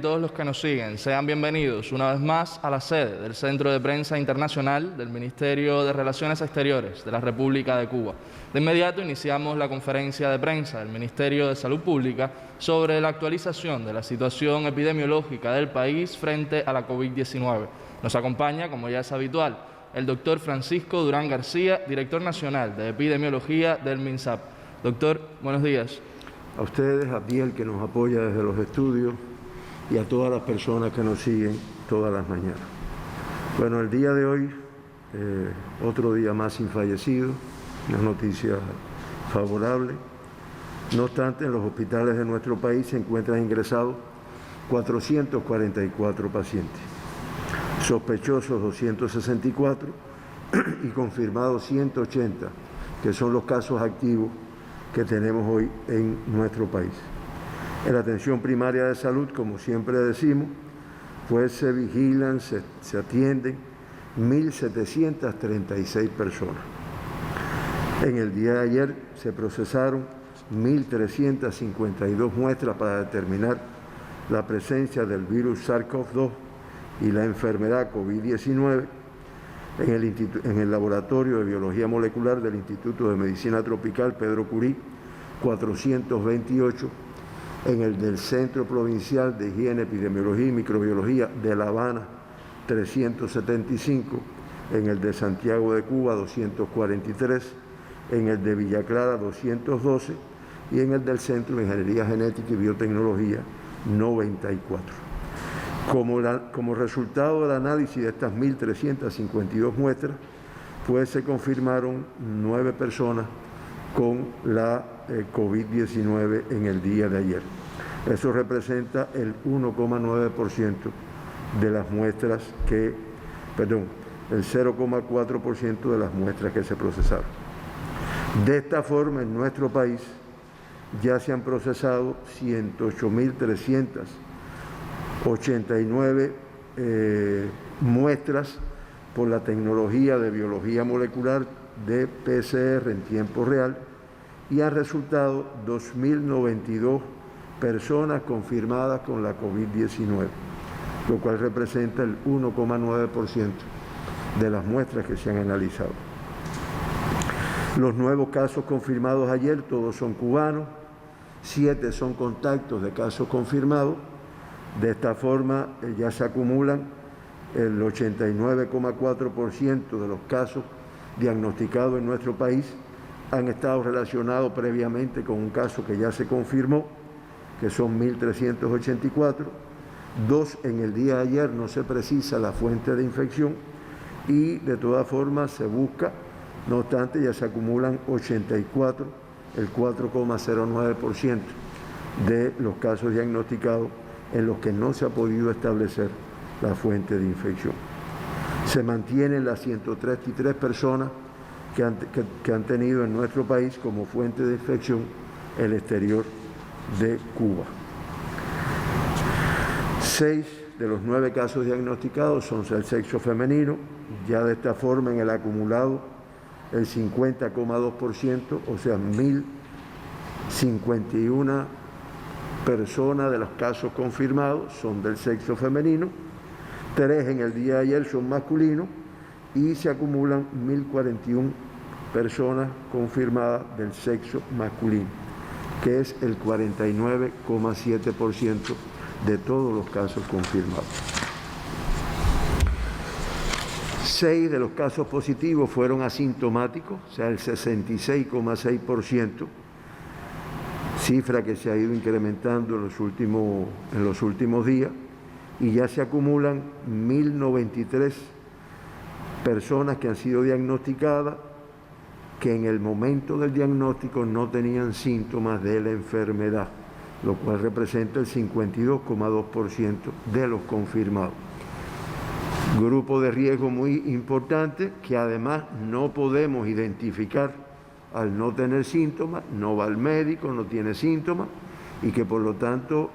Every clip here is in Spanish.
Todos los que nos siguen, sean bienvenidos una vez más a la sede del Centro de Prensa Internacional del Ministerio de Relaciones Exteriores de la República de Cuba. De inmediato iniciamos la conferencia de prensa del Ministerio de Salud Pública sobre la actualización de la situación epidemiológica del país frente a la COVID-19. Nos acompaña, como ya es habitual, el doctor Francisco Durán García, director nacional de epidemiología del MINSAP. Doctor, buenos días. A ustedes, a Biel, que nos apoya desde los estudios, y a todas las personas que nos siguen todas las mañanas. Bueno, el día de hoy, otro día más sin fallecidos, una noticia favorable. No obstante, en los hospitales de nuestro país se encuentran ingresados 444 pacientes, sospechosos 264 y confirmados 180, que son los casos activos que tenemos hoy en nuestro país. En la atención primaria de salud, como siempre decimos, pues se vigilan, se atienden 1.736 personas. En el día de ayer se procesaron 1.352 muestras para determinar la presencia del virus SARS-CoV-2 y la enfermedad COVID-19 en el Laboratorio de Biología Molecular del Instituto de Medicina Tropical Pedro Curí, 428, en el del Centro Provincial de Higiene, Epidemiología y Microbiología de La Habana, 375, en el de Santiago de Cuba, 243, en el de Villa Clara, 212, y en el del Centro de Ingeniería Genética y Biotecnología, 94. Como resultado del análisis de estas 1.352 muestras, pues se confirmaron 9 personas con la COVID-19 en el día de ayer. Eso representa el 1,9% de las muestras el 0,4% de las muestras que se procesaron. De esta forma, en nuestro país ya se han procesado 108.389 muestras por la tecnología de biología molecular de PCR en tiempo real, y han resultado 2.092 personas confirmadas con la COVID-19, lo cual representa el 1,9% de las muestras que se han analizado. Los nuevos casos confirmados ayer, todos son cubanos, 7 son contactos de casos confirmados. De esta forma ya se acumulan el 89,4% de los casos diagnosticados en nuestro país han estado relacionados previamente con un caso que ya se confirmó, que son 1.384, 2 en el día de ayer, no se precisa la fuente de infección y de todas formas se busca, no obstante ya se acumulan 84, el 4,09% de los casos diagnosticados en los que no se ha podido establecer la fuente de infección. Se mantienen las 133 personas que han tenido en nuestro país como fuente de infección el exterior de Cuba. 6 de los 9 casos diagnosticados son del sexo femenino, ya de esta forma en el acumulado el 50,2%, o sea, 1.051 personas de los casos confirmados son del sexo femenino, 3 en el día de ayer son masculinos, y se acumulan 1.041 personas confirmadas del sexo masculino, que es el 49,7% de todos los casos confirmados. 6 de los casos positivos fueron asintomáticos, o sea, el 66,6%, cifra que se ha ido incrementando en los últimos días, y ya se acumulan 1.093 personas que han sido diagnosticadas, que en el momento del diagnóstico no tenían síntomas de la enfermedad, lo cual representa el 52,2% de los confirmados. Grupo de riesgo muy importante que además no podemos identificar al no tener síntomas, no va al médico, no tiene síntomas, y que por lo tanto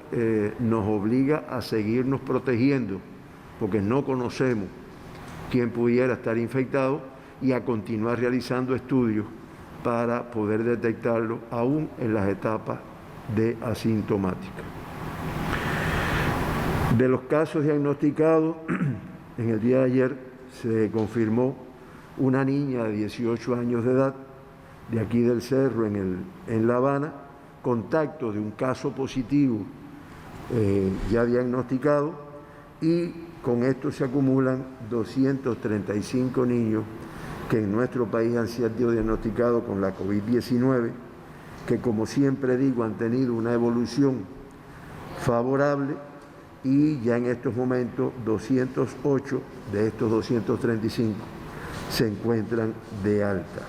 nos obliga a seguirnos protegiendo, porque no conocemos quién pudiera estar infectado, y a continuar realizando estudios para poder detectarlo aún en las etapas de asintomática. De los casos diagnosticados, en el día de ayer se confirmó una niña de 18 años de edad, de aquí del Cerro, en La Habana, contacto de un caso positivo ya diagnosticado, y con esto se acumulan 235 niños que en nuestro país han sido diagnosticados con la COVID-19, que, como siempre digo, han tenido una evolución favorable, y ya en estos momentos 208 de estos 235 se encuentran de alta.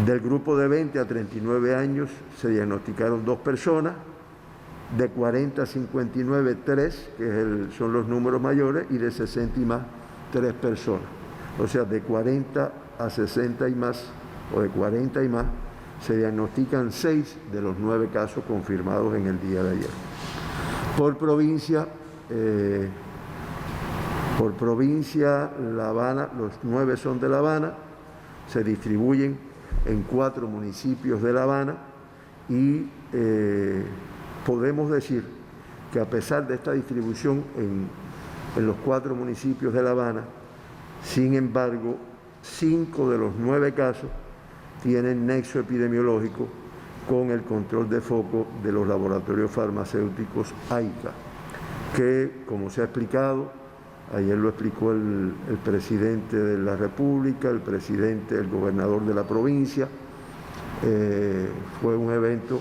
Del grupo de 20 a 39 años se diagnosticaron 2 personas, de 40 a 59, 3, que son los números mayores, y de 60 y más, 3 personas. O sea, de 40 a 60 y más, o de 40 y más, se diagnostican 6 de los 9 casos confirmados en el día de ayer. Por provincia, La Habana, los 9 son de La Habana, se distribuyen en 4 municipios de La Habana, y podemos decir que, a pesar de esta distribución en los 4 municipios de La Habana, sin embargo, 5 de los 9 casos tienen nexo epidemiológico con el control de foco de los laboratorios farmacéuticos AICA, que, como se ha explicado, ayer lo explicó el presidente de la República, el gobernador de la provincia, fue un evento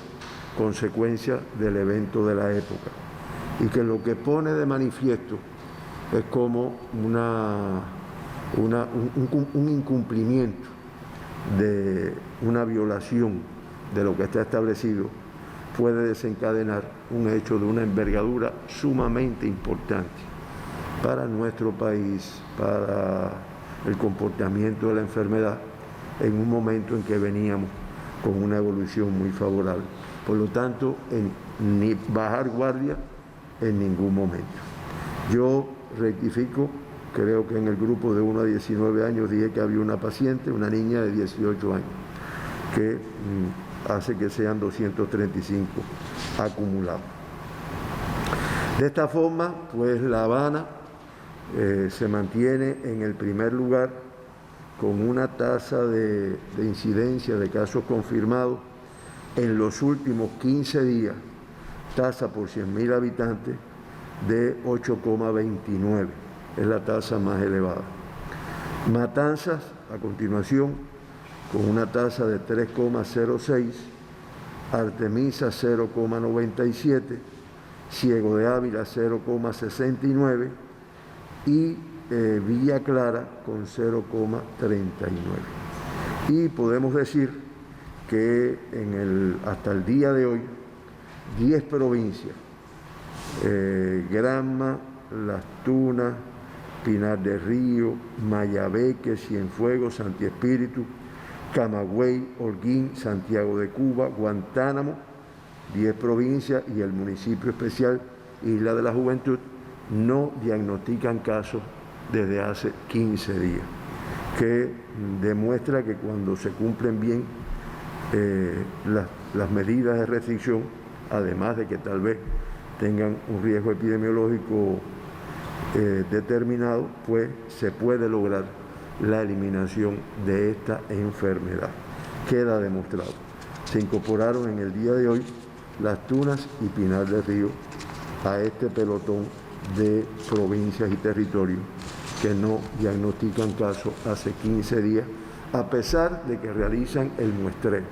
consecuencia del evento de la época, y que lo que pone de manifiesto es como un incumplimiento, de una violación de lo que está establecido, puede desencadenar un hecho de una envergadura sumamente importante para nuestro país, para el comportamiento de la enfermedad, en un momento en que veníamos con una evolución muy favorable. Por lo tanto, ni bajar guardia en ningún momento. Yo rectifico, creo que en el grupo de 1 a 19 años dije que había una paciente, una niña de 18 años, que hace que sean 235 acumulados. De esta forma, pues La Habana se mantiene en el primer lugar con una tasa de incidencia de casos confirmados en los últimos 15 días, tasa por 100.000 habitantes de 8,29, es la tasa más elevada. Matanzas, a continuación, con una tasa de 3,06, Artemisa 0,97, Ciego de Ávila 0,69 y Villa Clara con 0,39. Y podemos decir que hasta el día de hoy, 10 provincias, Granma, Las Tunas, Pinar del Río, Mayabeque, Cienfuegos, Santi Espíritu, Camagüey, Holguín, Santiago de Cuba, Guantánamo, 10 provincias y el municipio especial Isla de la Juventud no diagnostican casos desde hace 15 días, que demuestra que cuando se cumplen bien las medidas de restricción, además de que tal vez tengan un riesgo epidemiológico determinado, pues se puede lograr la eliminación de esta enfermedad. Queda demostrado. Se incorporaron en el día de hoy Las Tunas y Pinar del Río a este pelotón de provincias y territorios que no diagnostican casos hace 15 días, a pesar de que realizan el muestreo,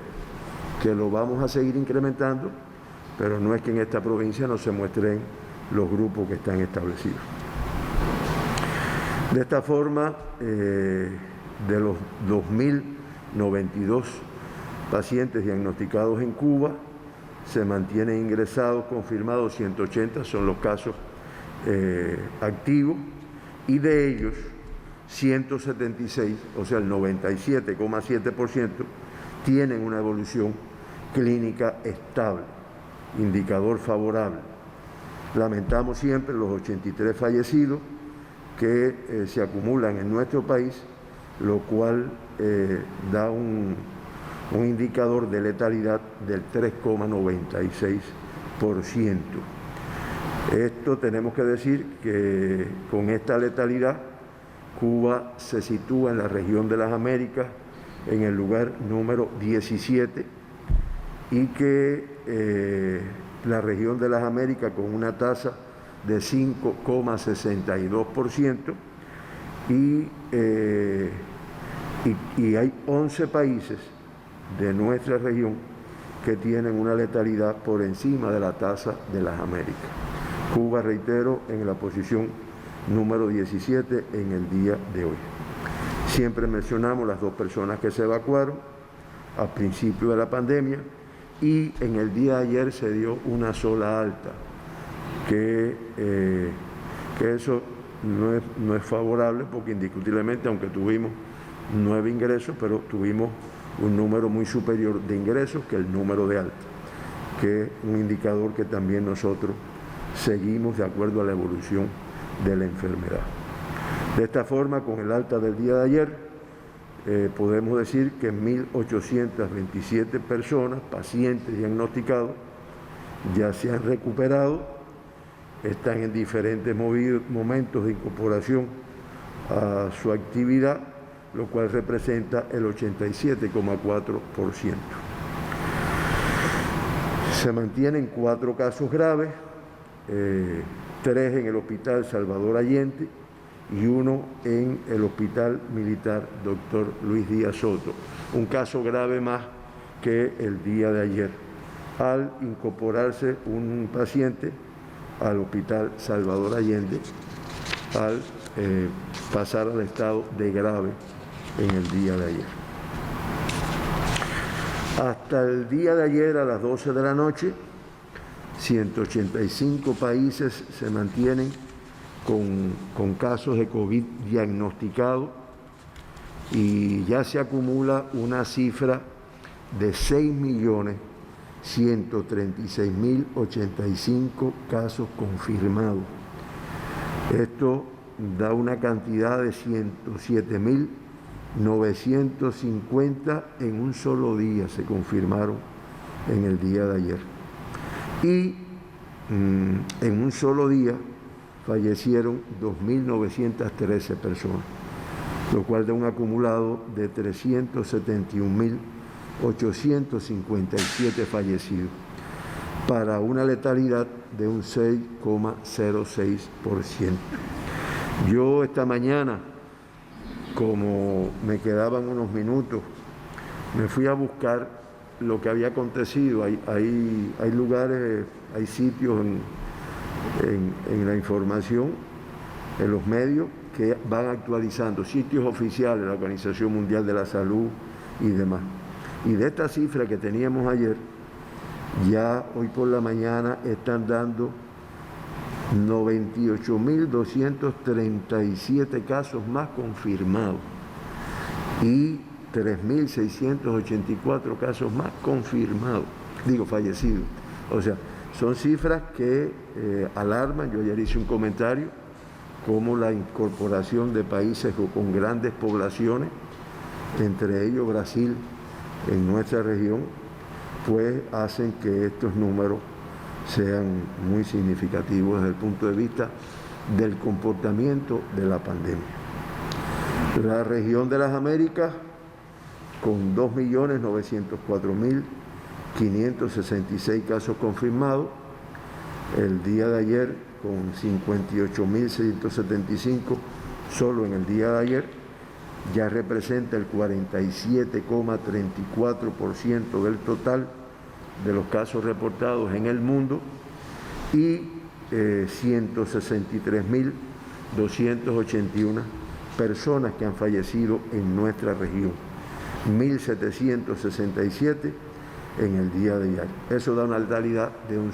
que lo vamos a seguir incrementando, pero no es que en esta provincia no se muestren los grupos que están establecidos. De esta forma, de los 2.092 pacientes diagnosticados en Cuba, se mantienen ingresados, confirmados 180, son los casos activos, y de ellos 176, o sea el 97,7%, tienen una evolución clínica estable, indicador favorable. Lamentamos siempre los 83 fallecidos que se acumulan en nuestro país, lo cual da un indicador de letalidad del 3,96%. Esto tenemos que decir que con esta letalidad Cuba se sitúa en la región de las Américas en el lugar número 17 y que la región de las Américas con una tasa de 5,62% y hay 11 países de nuestra región que tienen una letalidad por encima de la tasa de las Américas. Cuba, reitero, en la posición número 17 en el día de hoy. Siempre mencionamos las 2 personas que se evacuaron al principio de la pandemia y en el día de ayer se dio una sola alta, que eso no es favorable porque indiscutiblemente, aunque tuvimos 9 ingresos, pero tuvimos un número muy superior de ingresos que el número de alta, que es un indicador que también nosotros seguimos de acuerdo a la evolución de la enfermedad. De esta forma, con el alta del día de ayer, podemos decir que 1.827 personas, pacientes diagnosticados, ya se han recuperado, están en diferentes momentos de incorporación a su actividad, lo cual representa el 87,4%. Se mantienen 4 casos graves, 3 en el Hospital Salvador Allende y 1 en el Hospital Militar Dr. Luis Díaz Soto. Un caso grave más que el día de ayer, al incorporarse un paciente al Hospital Salvador Allende, al pasar al estado de grave en el día de ayer. Hasta el día de ayer a las 12 de la noche, 185 países se mantienen con casos de COVID diagnosticados y ya se acumula una cifra de 6.136.085 casos confirmados. Esto da una cantidad de 107.950 en un solo día se confirmaron en el día de ayer. Y en un solo día fallecieron 2.913 personas, lo cual da un acumulado de 371.857 fallecidos, para una letalidad de un 6,06%. Yo esta mañana, como me quedaban unos minutos, me fui a buscar lo que había acontecido. Hay lugares, hay sitios en la información, en los medios, que van actualizando, sitios oficiales de la Organización Mundial de la Salud y demás. Y de esta cifra que teníamos ayer, ya hoy por la mañana están dando 98.237 casos más confirmados y 3.684 casos más confirmados, fallecidos. O sea, son cifras que alarman. Yo ayer hice un comentario, como la incorporación de países con grandes poblaciones, entre ellos Brasil, en nuestra región, pues hacen que estos números sean muy significativos desde el punto de vista del comportamiento de la pandemia. La región de las Américas, con 2.904.566 casos confirmados, el día de ayer con 58.675 solo en el día de ayer, ya representa el 47,34% del total de los casos reportados en el mundo, y 163.281 personas que han fallecido en nuestra región, 1.767 en el día de ayer. Eso da una letalidad de un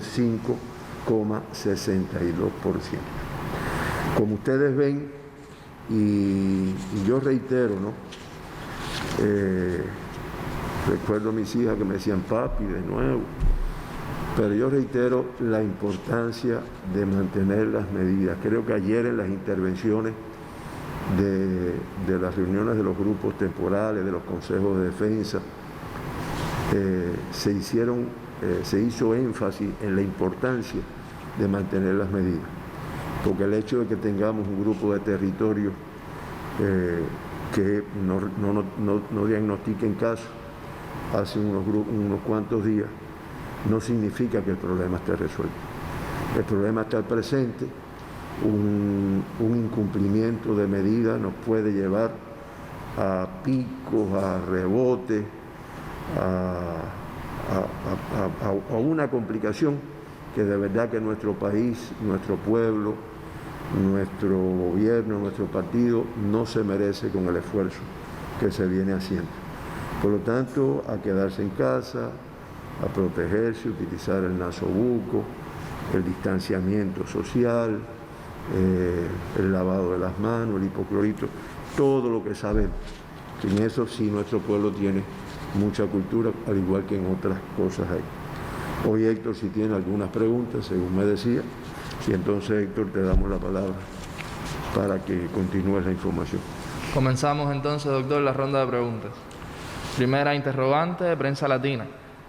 5,62%. Como ustedes ven, y yo reitero, ¿no? Recuerdo a mis hijas que me decían papi de nuevo, pero yo reitero la importancia de mantener las medidas. Creo que ayer en las intervenciones de las reuniones de los grupos temporales, de los consejos de defensa, se hizo énfasis en la importancia de mantener las medidas. Porque el hecho de que tengamos un grupo de territorios que no diagnostiquen casos hace unos cuantos días, no significa que el problema esté resuelto. El problema está presente, un incumplimiento de medidas nos puede llevar a picos, a rebotes, a una complicación que de verdad que nuestro país, nuestro pueblo, nuestro gobierno, nuestro partido no se merece con el esfuerzo que se viene haciendo. Por lo tanto, a quedarse en casa, a protegerse, utilizar el nasobuco, el distanciamiento social, el lavado de las manos, el hipoclorito, todo lo que sabemos. En eso sí nuestro pueblo tiene mucha cultura, al igual que en otras cosas hay. Hoy Héctor, si tiene algunas preguntas, según me decía, y entonces Héctor te damos la palabra para que continúes la información. Comenzamos entonces, doctor, la ronda de preguntas. Primera interrogante de Prensa Latina.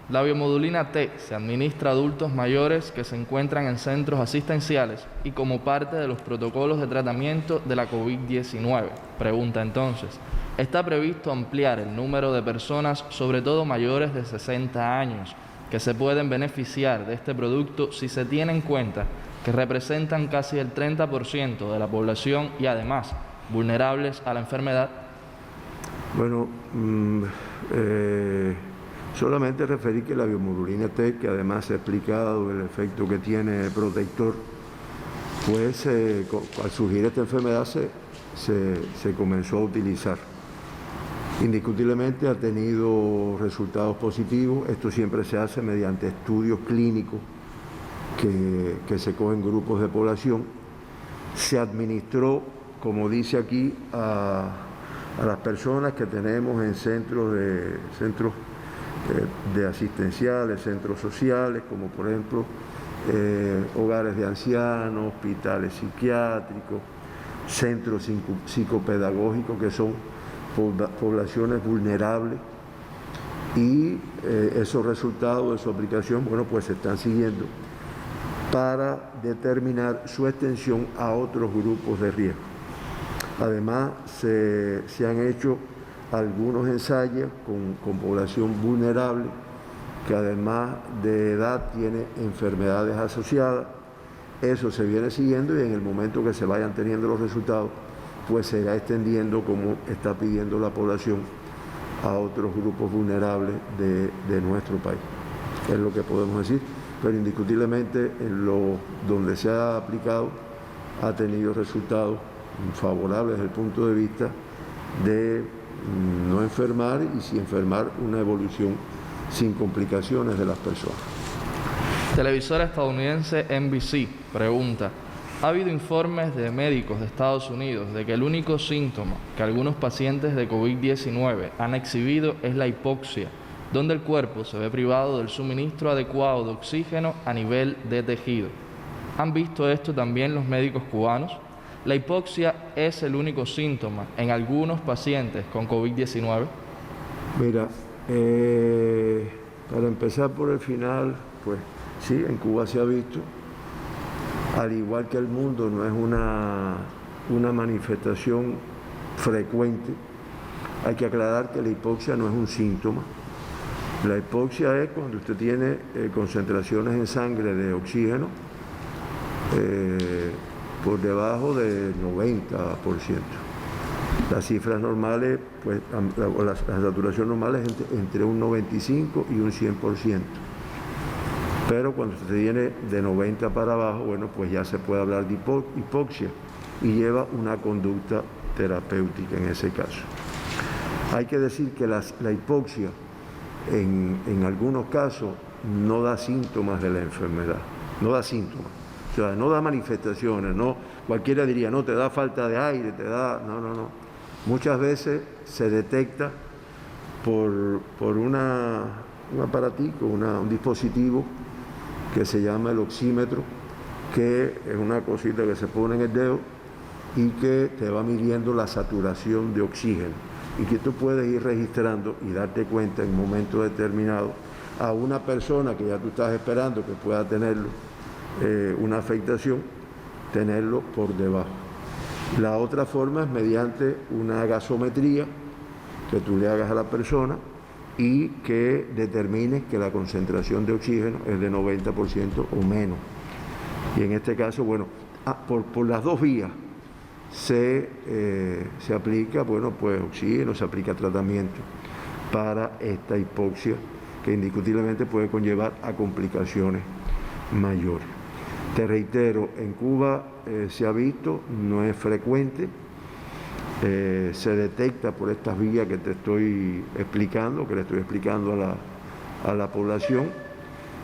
La biomodulina T se administra a adultos mayores que se encuentran en centros asistenciales y como parte de los protocolos de tratamiento de la COVID-19. Pregunta entonces, ¿está previsto ampliar el número de personas, sobre todo mayores de 60 años, que se pueden beneficiar de este producto si se tiene en cuenta que representan casi el 30% de la población y además vulnerables a la enfermedad? Bueno, solamente referir que la biomodulina T, que además se ha explicado el efecto que tiene protector, pues al surgir esta enfermedad se comenzó a utilizar. Indiscutiblemente ha tenido resultados positivos. Esto siempre se hace mediante estudios clínicos que se cogen grupos de población. Se administró, como dice aquí, a las personas que tenemos en centros de asistenciales, centros sociales, como por ejemplo hogares de ancianos, hospitales psiquiátricos, centros psicopedagógicos, que son poblaciones vulnerables, y esos resultados de su aplicación, bueno, pues se están siguiendo para determinar su extensión a otros grupos de riesgo. Además, se han hecho algunos ensayos con población vulnerable que además de edad tiene enfermedades asociadas. Eso se viene siguiendo y en el momento que se vayan teniendo los resultados, pues se irá extendiendo, como está pidiendo la población, a otros grupos vulnerables de nuestro país. Es lo que podemos decir, pero indiscutiblemente donde se ha aplicado ha tenido resultados favorables desde el punto de vista de no enfermar y si enfermar, una evolución sin complicaciones de las personas. Televisora estadounidense NBC pregunta, ¿ha habido informes de médicos de Estados Unidos de que el único síntoma que algunos pacientes de COVID-19 han exhibido es la hipoxia, donde el cuerpo se ve privado del suministro adecuado de oxígeno a nivel de tejido? ¿Han visto esto también los médicos cubanos? ¿La hipoxia es el único síntoma en algunos pacientes con COVID-19? Mira, para empezar por el final, pues sí, en Cuba se ha visto. Al igual que el mundo, no es una manifestación frecuente. Hay que aclarar que la hipoxia no es un síntoma. La hipoxia es cuando usted tiene concentraciones en sangre de oxígeno por debajo del 90%. Las cifras normales, pues la saturación normal es entre un 95 y un 100%. Pero cuando se tiene de 90 para abajo, bueno, pues ya se puede hablar de hipoxia y lleva una conducta terapéutica en ese caso. Hay que decir que la hipoxia en algunos casos no da síntomas de la enfermedad, no da síntomas, o sea, no da manifestaciones, no, cualquiera diría, no, te da falta de aire, te da, no. Muchas veces se detecta por un aparatico, un dispositivo que se llama el oxímetro, que es una cosita que se pone en el dedo y que te va midiendo la saturación de oxígeno y que tú puedes ir registrando y darte cuenta en un momento determinado a una persona que ya tú estás esperando que pueda tenerlo una afectación, tenerlo por debajo. La otra forma es mediante una gasometría que tú le hagas a la persona y que determine que la concentración de oxígeno es de 90% o menos. Y en este caso, bueno, por las dos vías se aplica, bueno, pues oxígeno, se aplica tratamiento para esta hipoxia que indiscutiblemente puede conllevar a complicaciones mayores. Te reitero, en Cuba se ha visto, no es frecuente, se detecta por estas vías que te estoy explicando, que le estoy explicando a la población,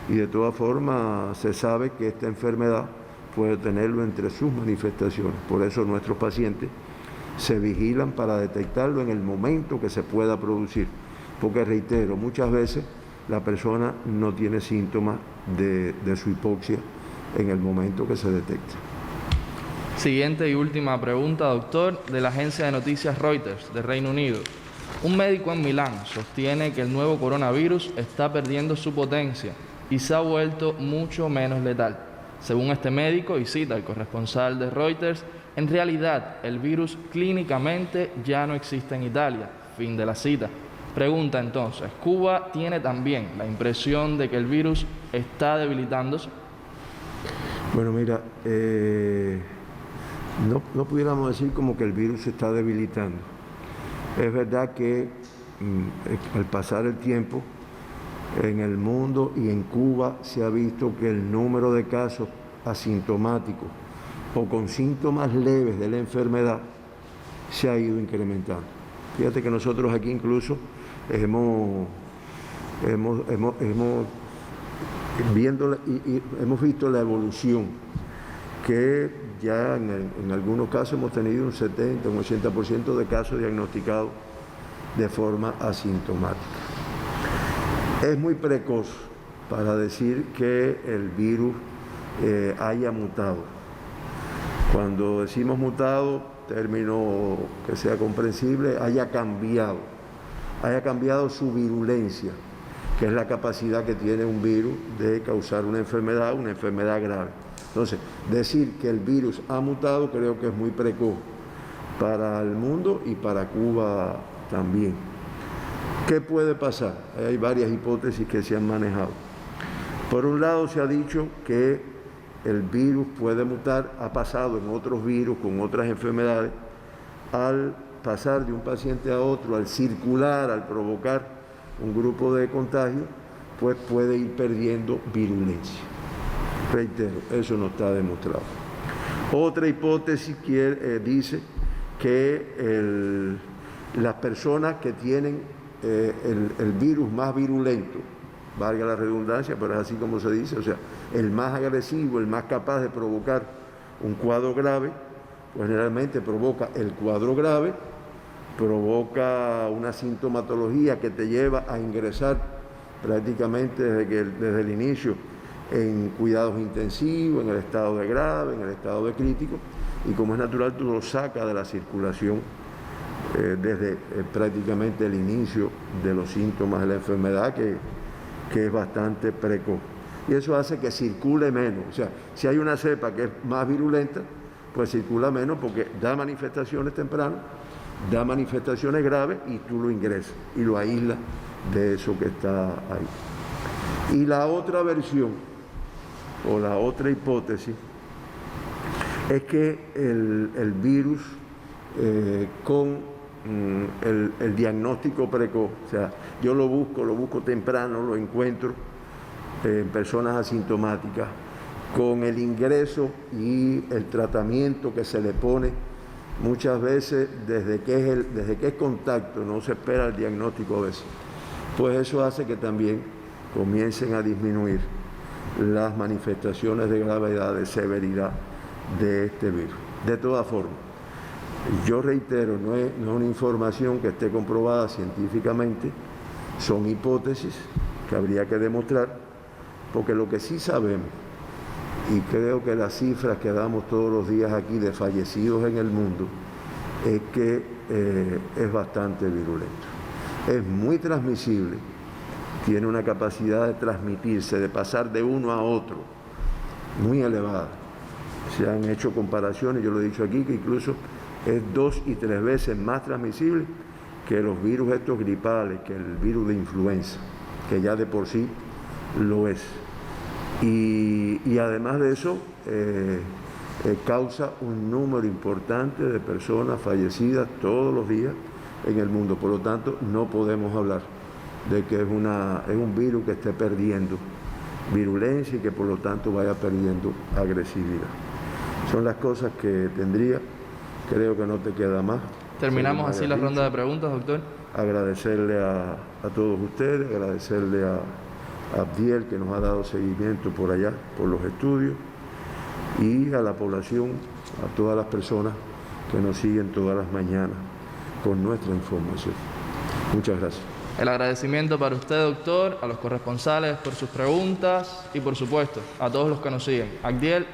y de todas formas se sabe que esta enfermedad puede tenerlo entre sus manifestaciones. Por eso nuestros pacientes se vigilan para detectarlo en el momento que se pueda producir, porque reitero, muchas veces la persona no tiene síntomas de su hipoxia en el momento que se detecta. Siguiente y última pregunta, doctor, de la agencia de noticias Reuters de Reino Unido. Un médico en Milán sostiene que el nuevo coronavirus está perdiendo su potencia y se ha vuelto mucho menos letal. Según este médico, y cita al corresponsal de Reuters, en realidad el virus clínicamente ya no existe en Italia. Fin de la cita. Pregunta entonces, ¿Cuba tiene también la impresión de que el virus está debilitándose? Bueno, mira, no pudiéramos decir como que el virus se está debilitando. Es verdad que al pasar el tiempo, en el mundo y en Cuba se ha visto que el número de casos asintomáticos o con síntomas leves de la enfermedad se ha ido incrementando. Fíjate que nosotros aquí incluso hemos visto la evolución, que ya en algunos casos hemos tenido un 70, un 80% de casos diagnosticados de forma asintomática. Es muy precoz para decir que el virus haya mutado. Cuando decimos mutado, término que sea comprensible, haya cambiado su virulencia, que es la capacidad que tiene un virus de causar una enfermedad grave. Entonces, decir que el virus ha mutado creo que es muy precoz para el mundo y para Cuba también. ¿Qué puede pasar? Hay varias hipótesis que se han manejado. Por un lado se ha dicho que el virus puede mutar, ha pasado en otros virus con otras enfermedades, al pasar de un paciente a otro, al circular, al provocar un grupo de contagio, pues puede ir perdiendo virulencia. Reitero, eso no está demostrado. Otra hipótesis dice que las personas que tienen el virus más virulento, valga la redundancia, pero es así como se dice, o sea, el más agresivo, el más capaz de provocar un cuadro grave, pues generalmente provoca el cuadro grave, provoca una sintomatología que te lleva a ingresar prácticamente desde el inicio en cuidados intensivos, en el estado de grave, en el estado de crítico, y como es natural, tú lo sacas de la circulación desde prácticamente el inicio de los síntomas de la enfermedad, que es bastante precoz. Y eso hace que circule menos. O sea, si hay una cepa que es más virulenta, pues circula menos porque da manifestaciones tempranas, da manifestaciones graves y tú lo ingresas y lo aíslas de eso que está ahí. Y la otra versión, o la otra hipótesis, es que el virus con el diagnóstico precoz, o sea, yo lo busco temprano, lo encuentro en personas asintomáticas, con el ingreso y el tratamiento que se le pone muchas veces desde que es contacto, no se espera el diagnóstico a veces, pues eso hace que también comiencen a disminuir las manifestaciones de gravedad, de severidad de este virus. De todas formas, yo reitero, no es una información que esté comprobada científicamente, son hipótesis que habría que demostrar, porque lo que sí sabemos, y creo que las cifras que damos todos los días aquí de fallecidos en el mundo, es que es bastante virulento. Es muy transmisible, tiene una capacidad de transmitirse, de pasar de uno a otro muy elevada. Se han hecho comparaciones, yo lo he dicho aquí, que incluso es 2 y 3 veces más transmisible que los virus estos gripales, que el virus de influenza, que ya de por sí lo es. Y además de eso, causa un número importante de personas fallecidas todos los días en el mundo. Por lo tanto, no podemos hablar de que es un virus que esté perdiendo virulencia y que por lo tanto vaya perdiendo agresividad. Son las cosas que tendría. Creo que no te queda más. Terminamos así la ronda de preguntas, doctor. Agradecerle a todos ustedes, agradecerle a Abdiel, que nos ha dado seguimiento por allá, por los estudios, y a la población, a todas las personas que nos siguen todas las mañanas con nuestra información. Muchas gracias. El agradecimiento para usted, doctor, a los corresponsales por sus preguntas y, por supuesto, a todos los que nos siguen. Abdiel.